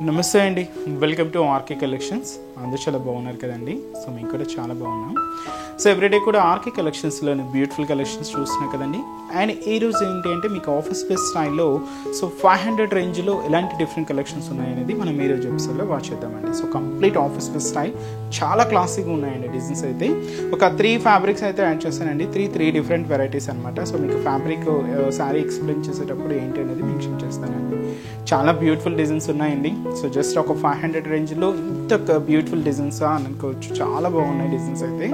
నమస్తే అండి, welcome to RK collections. అందరూ చాలా బాగున్నారు కదండి. సో మేము కూడా చాలా బాగున్నాం. సో ఎవ్రీడే కూడా ఆర్కే కలెక్షన్స్లోని బ్యూటిఫుల్ కలెక్షన్స్ చూస్తున్నాం కదండి. అండ్ ఈరోజు ఏంటి అంటే మీకు ఆఫీస్ బేస్ స్టైల్లో సో 500 రేంజ్లో ఎలాంటి డిఫరెంట్ కలెక్షన్స్ ఉన్నాయనేది మనం ఈరోజు ఎపిసోడ్లో వాచ్ చేద్దామండి. So complete office base style చాలా క్లాసిక్గా ఉన్నాయండి. డిజైన్స్ అయితే ఒక 3 ఫ్యాబ్రిక్స్ అయితే యాడ్ చేస్తానండి. త్రీ డిఫరెంట్ వెరైటీస్ అనమాట. సో మీకు ఫ్యాబ్రిక్ శారీ ఎక్స్ప్లెయిన్ చేసేటప్పుడు ఏంటి అనేది మెన్షన్ చేస్తానండి. చాలా బ్యూటిఫుల్ డిజైన్స్ ఉన్నాయండి. సో జస్ట్ ఒక 500 రేంజ్లో ఇంత బ్యూటిఫుల్ డిజైన్స్ అని అనుకోవచ్చు. చాలా బాగున్నాయి డిజైన్స్ అయితే.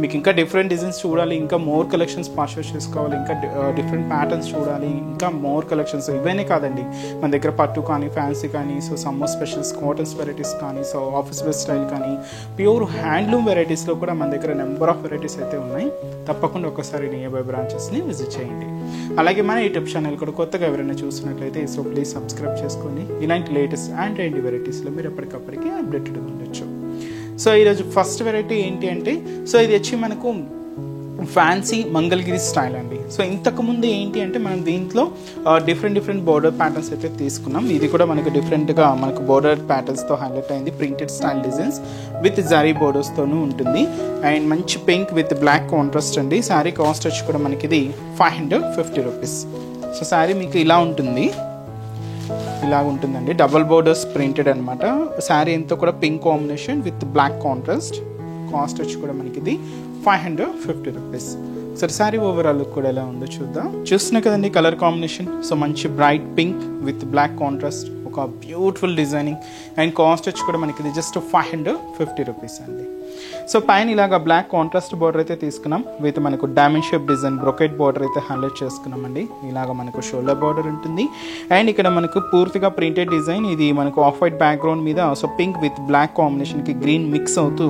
మీకు ఇంకా డిఫరెంట్ డిజైన్స్ చూడాలి, ఇంకా మోర్ కలెక్షన్స్ పర్చేస్ చేసుకోవాలి, ఇంకా డిఫరెంట్ ప్యాటర్న్స్ చూడాలి, ఇంకా మోర్ కలెక్షన్స్ ఇవన్నీ కాదండి. మన దగ్గర పట్టు కానీ, ఫ్యాన్సీ కానీ, so summer specials cottons varieties కానీ, సో ఆఫీస్ బేస్ స్టైల్ కానీ, ప్యూర్ హ్యాండ్లూమ్ వెరైటీస్లో కూడా మన దగ్గర నెంబర్ ఆఫ్ వెరైటీస్ అయితే ఉన్నాయి. తప్పకుండా ఒకసారి నియర్ బై బ్రాంచెస్ని విజిట్ చేయండి. అలాగే మన యూట్యూబ్ ఛానల్ కూడా కొత్తగా ఎవరైనా చూస్తున్నట్లయితే సో ప్లీజ్ సబ్స్క్రైబ్ చేసుకోండి. ఇలాంటి లేటెస్ట్ అండ్ ట్రెండీ వెరైటీస్లో మీరు ఎప్పటికప్పటికీ అప్డేటెడ్గా ఉండొచ్చు. సో ఈరోజు ఫస్ట్ వెరైటీ ఏంటి అంటే సో ఇది వచ్చి మనకు ఫ్యాన్సీ మంగళగిరి స్టైల్ అండి. సో ఇంతకుముందు ఏంటి అంటే మనం దీంట్లో డిఫరెంట్ బోర్డర్ ప్యాటర్న్స్ అయితే తీసుకున్నాం. ఇది కూడా మనకు డిఫరెంట్గా మనకు బోర్డర్ ప్యాటర్న్స్తో హైలైట్ అయింది. Printed style designs with zari బోర్డర్స్తోనూ ఉంటుంది. అండ్ మంచి పింక్ విత్ బ్లాక్ కాంట్రాస్ట్ అండి. శారీ కాస్ట్ వచ్చి కూడా మనకి ఇది 550 రూపీస్. సో శారీ మీకు ఇలా ఉంటుంది, ఇలా ఉంటుందండి. డబల్ బోర్డర్స్ ప్రింటెడ్ అనమాట. శారీ అంతా కూడా pink combination with black contrast. Cost వచ్చి కూడా మనకి ఇది 550 రూపీస్. సరే శారీ ఓవరాల్ లుక్ కూడా ఎలా ఉందో చూద్దాం. చూస్తున్నా కదండి కలర్ కాంబినేషన్. సో మంచి bright pink with black contrast, ఒక బ్యూటిఫుల్ డిజైనింగ్. అండ్ కాస్ట్ వచ్చి కూడా మనకి ఇది జస్ట్ 550 రూపీస్ అండి. సో పైన ఇలాగా బ్లాక్ కాంట్రాస్ట్ బోర్డర్ అయితే తీసుకున్నాం విత్ మనకు diamond shape design brocade border అయితే హైలైట్ చేసుకున్నామండి. ఇలాగ మనకు షోల్డర్ బోర్డర్ ఉంటుంది. అండ్ ఇక్కడ మనకు పూర్తిగా ప్రింటెడ్ డిజైన్. ఇది మనకు ఆఫ్ వైట్ బ్యాక్గ్రౌండ్ మీద సో పింక్ విత్ బ్లాక్ కాంబినేషన్కి గ్రీన్ మిక్స్ అవుతూ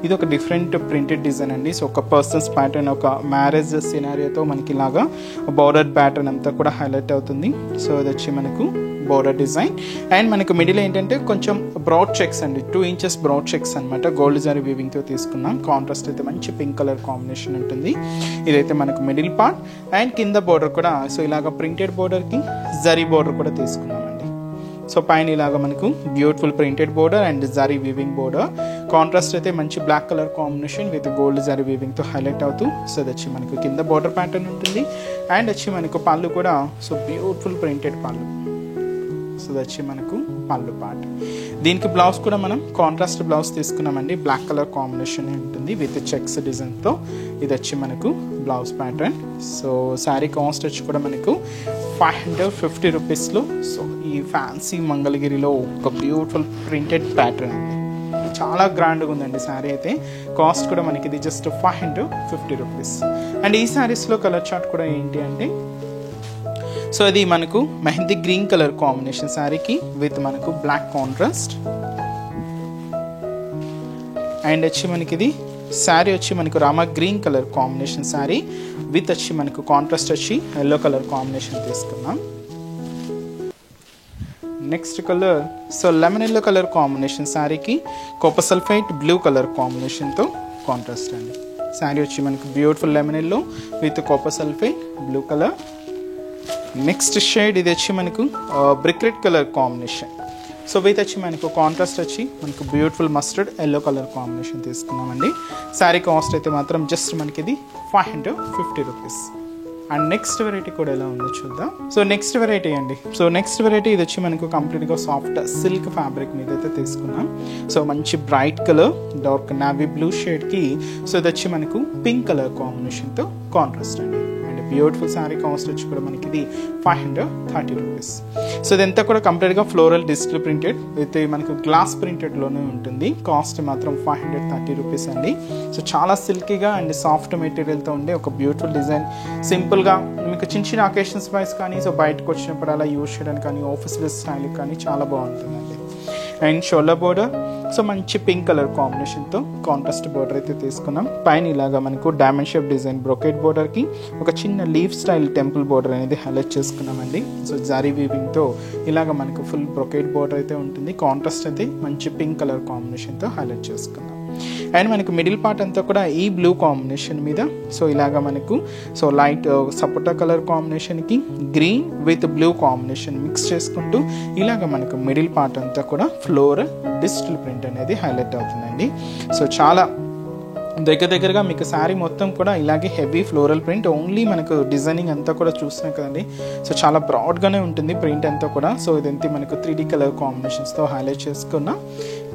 ఇది ఒక డిఫరెంట్ ప్రింటెడ్ డిజైన్ అండి. సో ఒక పర్సన్స్ ప్యాటర్న్, ఒక మ్యారేజ్ సినారియోతో మనకి ఇలాగా బోర్డర్ ప్యాటర్న్ అంతా కూడా హైలైట్ అవుతుంది. సో ఇది వచ్చి మనకు బోర్డర్ డిజైన్. అండ్ మనకు మిడిల్ ఏంటంటే కొంచెం బ్రాడ్ చెక్స్ అండి, 2 ఇంచెస్ బ్రాడ్ చెక్స్ అనమాట. గోల్డ్ జరీ వీవింగ్తో తీసుకున్నాం. కాంట్రాస్ట్ అయితే మంచి పింక్ కలర్ కాంబినేషన్ ఉంటుంది. ఇదైతే మనకు మిడిల్ పార్ట్. అండ్ కింద బోర్డర్ కూడా సో ఇలాగ ప్రింటెడ్ బోర్డర్కి జరీ బోర్డర్ కూడా తీసుకున్నామండి. సో పైన ఇలాగ మనకు beautiful printed border and zari weaving border. Contrast అయితే మంచి black colour combination with gold zari వీవింగ్తో హైలైట్ అవుతూ సో అది వచ్చి మనకు కింద బోర్డర్ ప్యాటర్న్ ఉంటుంది. అండ్ వచ్చి మనకు పళ్ళు కూడా సో బ్యూటిఫుల్ ప్రింటెడ్ పళ్ళు. సో అది వచ్చి మనకు పళ్ళు పార్ట్. దీనికి బ్లౌజ్ కూడా మనం కాంట్రాస్ట్ బ్లౌజ్ తీసుకున్నామండి. బ్లాక్ కలర్ కాంబినేషన్ ఉంటుంది విత్ చెక్స్ డిజైన్తో. ఇది వచ్చి మనకు blouse pattern. So sari cost వచ్చి కూడా మనకు 550 రూపీస్లో. సో ఈ ఫ్యాన్సీ మంగళగిరిలో ఒక బ్యూటిఫుల్ ప్రింటెడ్ ప్యాటర్న్ అండి. చాలా గ్రాండ్గా ఉందండి శారీ అయితే. కాస్ట్ కూడా మనకి ఇది జస్ట్ 550 రూపీస్. అండ్ ఈ శారీస్లో కలర్ చార్ట్ కూడా ఏంటి అంటే సో ఇది మనకు మెహందీ గ్రీన్ కలర్ కాంబినేషన్ శారీకి విత్ మనకు బ్లాక్ కాంట్రాస్ట్. అండ్ వచ్చి మనకి ఇది శారీ వచ్చి మనకు Rama green colour combination sari with వచ్చి మనకు కాంట్రాస్ట్ వచ్చి ఎల్లో కలర్ కాంబినేషన్ తీసుకున్నాం. Next colour so lemon yellow colour combination శారీకి కాపర్ సల్ఫైట్ బ్లూ కలర్ కాంబినేషన్తో కాంట్రాస్ట్ అండి. శారీ వచ్చి మనకు beautiful lemon yellow with copper sulphite blue colour. Next shade ఇది వచ్చి మనకు brick red colour combination. So ఇది వచ్చి మనకు కాంట్రాస్ట్ వచ్చి మనకు beautiful mustard yellow colour combination తీసుకున్నామండి. శారీ కాస్ట్ అయితే మాత్రం జస్ట్ మనకి ఇది 550 రూపీస్. అండ్ నెక్స్ట్ వెరైటీ కూడా ఎలా ఉందో చూద్దాం. సో నెక్స్ట్ వెరైటీ అండి. సో నెక్స్ట్ వెరైటీ ఇది వచ్చి మనకు కంప్లీట్గా సాఫ్ట్ సిల్క్ ఫ్యాబ్రిక్ మీద అయితే తీసుకున్నాం. సో మంచి bright colour dark navy blue షేడ్కి సో ఇది వచ్చి మనకు పింక్ కలర్ కాంబినేషన్తో కాంట్రాస్ట్ అండి. బ్యూటిఫుల్ శారీ కాస్ట్ వచ్చి కూడా మనకి ఇది 530 రూపీస్. సో ఇదంతా కూడా కంప్లీట్గా ఫ్లోరల్ డిజిటల్ ప్రింటెడ్ విత్ మనకు గ్లాస్ ప్రింటెడ్లోనే ఉంటుంది. కాస్ట్ మాత్రం 530 రూపీస్ అండి. సో చాలా సిల్కీగా అండ్ సాఫ్ట్ మెటీరియల్తో ఉండే ఒక బ్యూటిఫుల్ డిజైన్. సింపుల్గా మీకు చిన్న అకేషన్స్ వైజ్ కానీ సో బయటకు వచ్చినప్పుడు అలా యూజ్ చేయడానికి కానీ ఆఫీస్ వేర్ స్టైల్ కానీ చాలా బాగుంటుందండి. అండ్ షోల్డర్ బోర్డర్ సో మంచి పింక్ కలర్ కాంబినేషన్తో కాంట్రాస్ట్ బోర్డర్ అయితే తీసుకున్నాం. పైన ఇలాగా మనకు డైమండ్ షేప్ డిజైన్ బ్రొకెట్ బోర్డర్కి ఒక చిన్న లీఫ్ స్టైల్ టెంపుల్ బోర్డర్ అనేది హైలైట్ చేసుకున్నామండి. సో జరీ వీవింగ్తో ఇలాగ మనకు ఫుల్ బ్రొకెట్ బోర్డర్ అయితే ఉంటుంది. కాంట్రాస్ట్ అయితే మంచి పింక్ కలర్ కాంబినేషన్తో హైలైట్ చేసుకున్నాం. అండ్ మనకు మిడిల్ పార్ట్ అంతా కూడా ఈ బ్లూ కాంబినేషన్ మీద సో ఇలాగా మనకు సో లైట్ సపోటా కలర్ కాంబినేషన్కి green with blue combination mix చేసుకుంటూ ఇలాగ మనకు మిడిల్ పార్ట్ అంతా కూడా ఫ్లోరల్ డిజిటల్ ప్రింట్ అనేది హైలైట్ అవుతుందండి. సో చాలా దగ్గరగా మీకు శారీ మొత్తం కూడా ఇలాగే హెవీ ఫ్లోరల్ ప్రింట్, ఓన్లీ మనకు డిజైనింగ్ అంతా కూడా చూస్తున్నాం కదండి. సో చాలా బ్రాడ్గానే ఉంటుంది ప్రింట్ అంతా కూడా. సో ఇదంతా మనకు 3D కలర్ కాంబినేషన్స్తో హైలైట్ చేసుకున్న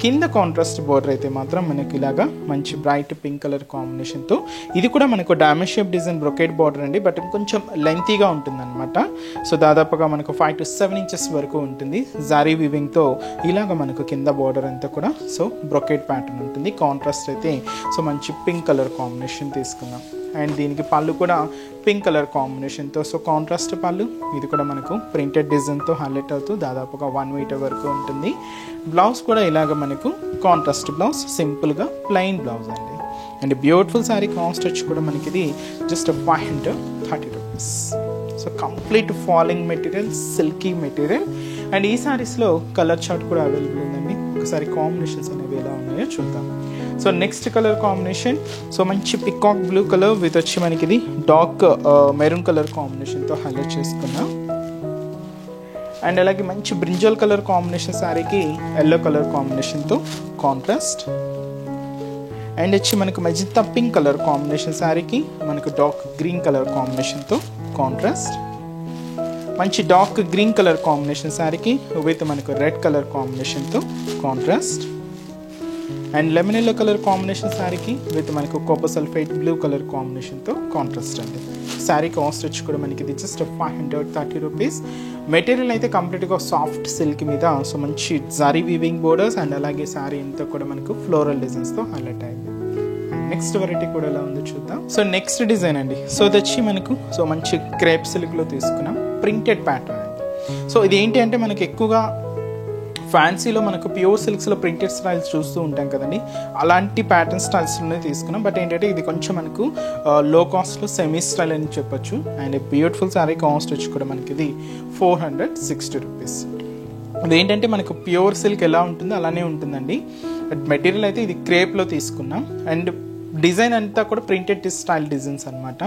కింద కాంట్రాస్ట్ బోర్డర్ అయితే మాత్రం మనకి ఇలాగా మంచి బ్రైట్ పింక్ కలర్ కాంబినేషన్తో, ఇది కూడా మనకు damage shape design brocade border అండి, బట్ కొంచెం లెంతీగా ఉంటుంది అనమాట. సో దాదాపుగా మనకు 5 to 7 inches వరకు ఉంటుంది. జారీ వీవింగ్తో ఇలాగ మనకు కింద బార్డర్ అంతా కూడా సో బ్రొకెట్ ప్యాటర్న్ ఉంటుంది. కాంట్రాస్ట్ అయితే సో మంచి పింక్ కలర్ కాంబినేషన్ తీసుకున్నాం. అండ్ దీనికి పళ్ళు కూడా పింక్ కలర్ కాంబినేషన్తో సో కాంట్రాస్ట్ పళ్ళు, ఇది కూడా మనకు ప్రింటెడ్ డిజైన్తో హైలైట్ అవుతూ దాదాపుగా 1 meter వరకు ఉంటుంది. బ్లౌజ్ కూడా ఇలాగ మనకు కాంట్రాస్ట్ బ్లౌజ్, సింపుల్గా ప్లెయిన్ బ్లౌజ్ అండి. అండ్ బ్యూటిఫుల్ శారీ కాస్ట్ వచ్చి కూడా మనకి ఇది just 530 rupees. So complete falling material, silky material. And ఈ శారీస్లో కలర్ చార్ట్ కూడా అవైలబుల్ ఉందండి. ఒకసారి కాంబినేషన్స్ అనేవి ఎలా ఉన్నాయో చూద్దాం. So next colour combination so మంచి పికాక్ బ్లూ కలర్ విత్ వచ్చి మనకి ఇది డార్క్ మెరూన్ కలర్ కాంబినేషన్తో హైలైట్ చేసుకున్నాం. అండ్ అలాగే మంచి బ్రింజల్ కలర్ కాంబినేషన్ శారీకి ఎల్లో కలర్ కాంబినేషన్తో కాంట్రాస్ట్. అండ్ వచ్చి మనకు మెజంతా పింక్ కలర్ కాంబినేషన్ శారీకి మనకు డార్క్ గ్రీన్ కలర్ కాంబినేషన్తో కాంట్రాస్ట్. మంచి డార్క్ గ్రీన్ కలర్ కాంబినేషన్ శారీకి విత్ మనకు రెడ్ కలర్ కాంబినేషన్తో contrast. And lemon yellow colour combination శారీకి విత్ మనకు కాపర్ సల్ఫేట్ బ్లూ కలర్ కాంబినేషన్తో కాంట్రాస్ట్ అండి. శారీ కాస్ట్ వచ్చి కూడా మనకి ఇది జస్ట్ 530 rupees. మెటీరియల్ అయితే కంప్లీట్గా సాఫ్ట్ సిల్క్ మీద సో మంచి జారీ వీవింగ్ బోర్డర్స్ అండ్ అలాగే శారీ అంతా కూడా మనకు ఫ్లోరల్ డిజైన్స్తో హైలైట్ అయింది. నెక్స్ట్ వెరైటీ కూడా ఎలా ఉందో చూద్దాం. సో నెక్స్ట్ డిజైన్ అండి. సో ఇది వచ్చి మనకు సో మంచి క్రేప్ సిల్క్లో తీసుకున్నాం ప్రింటెడ్ ప్యాటర్న్ అండి. సో ఇది ఏంటి అంటే మనకి ఎక్కువగా ఫ్యాన్సీలో మనకు ప్యూర్ సిల్క్స్లో ప్రింటెడ్ స్టైల్స్ చూస్తూ ఉంటాం కదండి, అలాంటి ప్యాటర్న్ స్టైల్స్లోనే తీసుకున్నాం. బట్ ఏంటంటే ఇది కొంచెం మనకు లో కాస్ట్లో సెమీ స్టైల్ అని చెప్పొచ్చు. అండ్ బ్యూటిఫుల్ శారీ కాస్ట్ వచ్చి కూడా మనకి ఇది 460 rupees. అదేంటంటే మనకు ప్యూర్ సిల్క్ ఎలా ఉంటుందో అలానే ఉంటుందండి. బట్ మెటీరియల్ అయితే ఇది క్రేప్లో తీసుకున్నాం. అండ్ డిజైన్ అంతా కూడా ప్రింటెడ్ స్టైల్ డిజైన్స్ అనమాట.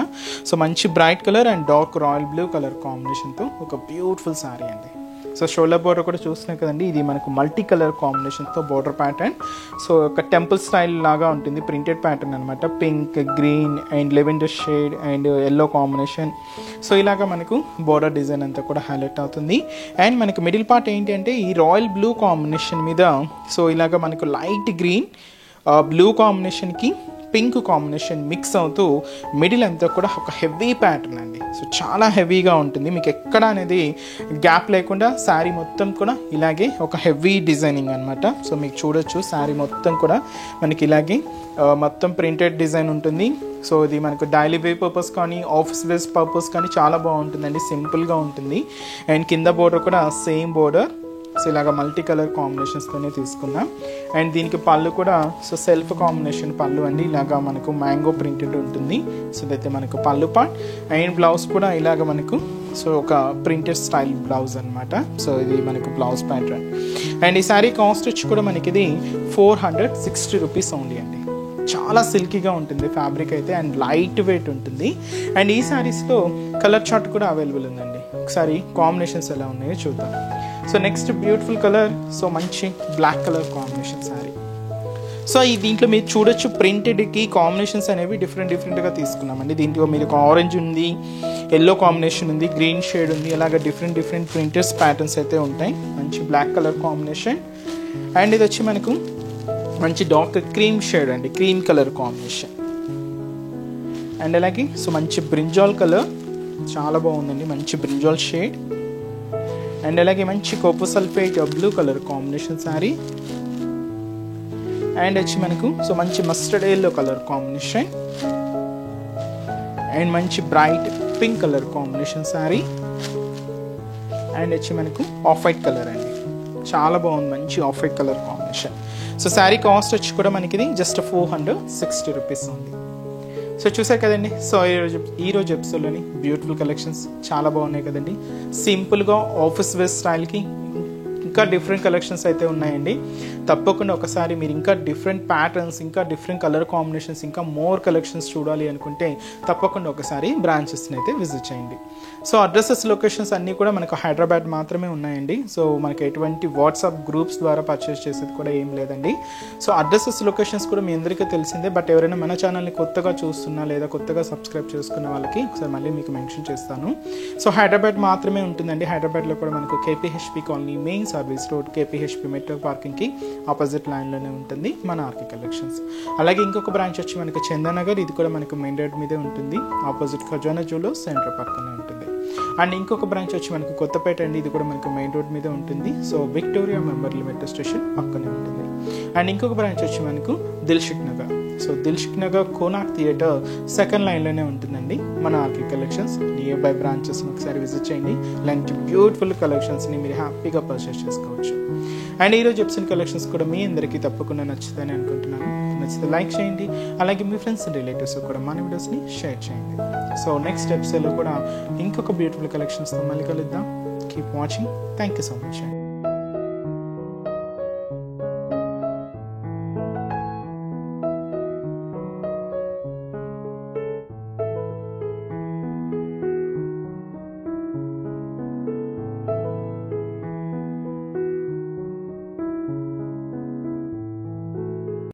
సో మంచి bright colour and dark royal blue colour కాంబినేషన్తో ఒక బ్యూటిఫుల్ శారీ అండి. సో షోల్డర్ బోర్డర్ కూడా చూస్తున్నాం కదండి, ఇది మనకు మల్టీ కలర్ కాంబినేషన్తో బోర్డర్ ప్యాటర్న్. సో ఒక టెంపుల్ స్టైల్ లాగా ఉంటుంది, ప్రింటెడ్ ప్యాటర్న్ అనమాట. Pink, green and lavender shade and yellow combination. So ఇలాగా మనకు బోర్డర్ డిజైన్ అంతా కూడా హైలైట్ అవుతుంది. అండ్ మనకు మిడిల్ పార్ట్ ఏంటి అంటే ఈ రాయల్ బ్లూ కాంబినేషన్ మీద సో ఇలాగా మనకు లైట్ గ్రీన్ బ్లూ కాంబినేషన్కి పింక్ కాంబినేషన్ మిక్స్ అవుతూ మిడిల్ అంతా కూడా ఒక హెవీ ప్యాటర్న్ అండి. సో చాలా హెవీగా ఉంటుంది, మీకు ఎక్కడ అనేది గ్యాప్ లేకుండా శారీ మొత్తం కూడా ఇలాగే ఒక హెవీ డిజైనింగ్ అనమాట. సో మీకు చూడొచ్చు శారీ మొత్తం కూడా మనకి ఇలాగే మొత్తం ప్రింటెడ్ డిజైన్ ఉంటుంది. సో ఇది మనకు డైలీ వేర్ పర్పస్ కానీ ఆఫీస్ వేర్ పర్పస్ కానీ చాలా బాగుంటుందండి, సింపుల్గా ఉంటుంది. అండ్ కింద బోర్డర్ కూడా సేమ్ బోర్డర్. సో ఇలాగ మల్టీ కలర్ కాంబినేషన్స్తోనే తీసుకున్నాం. అండ్ దీనికి పళ్ళు కూడా సో సెల్ఫ్ కాంబినేషన్ పళ్ళు అండి, ఇలాగా మనకు మ్యాంగో ప్రింటెడ్ ఉంటుంది. సో ఇదైతే మనకు పళ్ళు పార్ట్. అండ్ బ్లౌజ్ కూడా ఇలాగ మనకు సో ఒక ప్రింటెడ్ స్టైల్ బ్లౌజ్ అనమాట. సో ఇది మనకు బ్లౌజ్ ప్యాటర్న్. అండ్ ఈ శారీ కాస్ట్ వచ్చి కూడా మనకి ఇది 460 rupees ఓన్లీ అండి. చాలా సిల్కీగా ఉంటుంది ఫ్యాబ్రిక్ అయితే అండ్ లైట్ వెయిట్ ఉంటుంది. అండ్ ఈ శారీస్లో కలర్ చార్ట్ కూడా అవైలబుల్ ఉందండి. ఒకసారి కాంబినేషన్స్ ఎలా ఉన్నాయో చూద్దాం. So next beautiful colour so మంచి black colour combination sari. So ఈ దీంట్లో మీరు చూడొచ్చు ప్రింటెడ్కి కాంబినేషన్స్ అనేవి డిఫరెంట్గా తీసుకున్నామండి. దీంట్లో మీరు ఆరెంజ్ ఉంది, ఎల్లో కాంబినేషన్ ఉంది, గ్రీన్ షేడ్ ఉంది, అలాగే డిఫరెంట్ ప్రింటెడ్స్ ప్యాటర్న్స్ అయితే ఉంటాయి. మంచి బ్లాక్ కలర్ కాంబినేషన్. అండ్ ఇది వచ్చి మనకు మంచి డార్క్ క్రీమ్ షేడ్ అండి, క్రీమ్ కలర్ కాంబినేషన్. అండ్ అలాగే సో మంచి బ్రింజాల్ కలర్ చాలా బాగుందండి, మంచి బ్రింజాల్ షేడ్. అండ్ అలాగే మంచి copper sulphate blue colour combination sari. And వచ్చి మనకు సో మంచి mustard yellow colour combination and మంచి bright pink colour combination sari. And వచ్చి మనకు ఆఫ్ వైట్ కలర్ అండి, చాలా బాగుంది, మంచి off white colour combination. So sari cost వచ్చి కూడా మనకి ఇది జస్ట్ 460 rupees ఉంది. సో చూసారు కదండి. సో ఈరోజు ఎపిసోడ్లోని బ్యూటిఫుల్ కలెక్షన్స్ చాలా బాగున్నాయి కదండి. సింపుల్గా ఆఫీస్ వేర్ స్టైల్కి ఇంకా డిఫరెంట్ కలెక్షన్స్ అయితే ఉన్నాయండి. తప్పకుండా ఒకసారి మీరు ఇంకా డిఫరెంట్ ప్యాటర్న్స్, ఇంకా డిఫరెంట్ కలర్ కాంబినేషన్స్, ఇంకా మోర్ కలెక్షన్స్ చూడాలి అనుకుంటే తప్పకుండా ఒకసారి బ్రాంచెస్ని అయితే విజిట్ చేయండి. సో అడ్రసెస్, లొకేషన్స్ అన్నీ కూడా మనకు హైదరాబాద్ మాత్రమే ఉన్నాయండి. సో మనకి ఎటువంటి వాట్సాప్ గ్రూప్స్ ద్వారా పర్చేస్ చేసేది కూడా ఏం లేదండి. సో అడ్రసెస్, లొకేషన్స్ కూడా మీ అందరికీ తెలిసిందే. బట్ ఎవరైనా మన ఛానల్ని కొత్తగా చూస్తున్నా లేదా కొత్తగా సబ్స్క్రైబ్ చేసుకున్న వాళ్ళకి ఒకసారి మళ్ళీ మీకు మెన్షన్ చేస్తాను. సో హైదరాబాద్ మాత్రమే ఉంటుందండి. హైదరాబాద్లో కూడా మనకు KPHB colony, main service road, KPHB metro పార్కింగ్కి ఆపోజిట్ లైన్లోనే ఉంటుంది మన ఆర్కే కలెక్షన్స్. అలాగే ఇంకొక బ్రాంచ్ వచ్చి మనకు చందానగర్, ఇది కూడా మనకు మెయిన్ రోడ్ మీదే ఉంటుంది, ఆపోజిట్ ఖజానా జ్యువెలర్స్ సెంటర్ పక్కనే ఉంటుంది. అండ్ ఇంకొక బ్రాంచ్ వచ్చి మనకు కొత్తపేట అండి, ఇది కూడా మనకు మెయిన్ రోడ్ మీదే ఉంటుంది. So Victoria memorial metro station పక్కనే ఉంటుంది. అండ్ ఇంకొక బ్రాంచ్ వచ్చి మనకు Dilsukh Nagar. So Dilsukh Nagar Konark theatre second లైన్లోనే ఉంటుందండి మన ఆర్కే కలెక్షన్స్. నియర్ బై బ్రాంచెస్ని ఒకసారి విజిట్ చేయండి. ఇలాంటి బ్యూటిఫుల్ కలెక్షన్స్ని మీరు హ్యాపీగా పర్చేస్ చేసుకోవచ్చు. అండ్ ఈరోజు చెప్సిన కలెక్షన్స్ కూడా మీ అందరికీ తప్పకుండా నచ్చుతాయని అనుకుంటున్నాను. నచ్చితే లైక్ చేయండి. అలాగే మీ ఫ్రెండ్స్ అండ్ రిలేటివ్స్ కూడా మన వీడియోస్ని షేర్ చేయండి. సో నెక్స్ట్ ఎపిసోడ్లో కూడా ఇంకొక బ్యూటిఫుల్ కలెక్షన్స్తో మళ్ళీ కలుద్దాం. Keep watching. Thank you so much.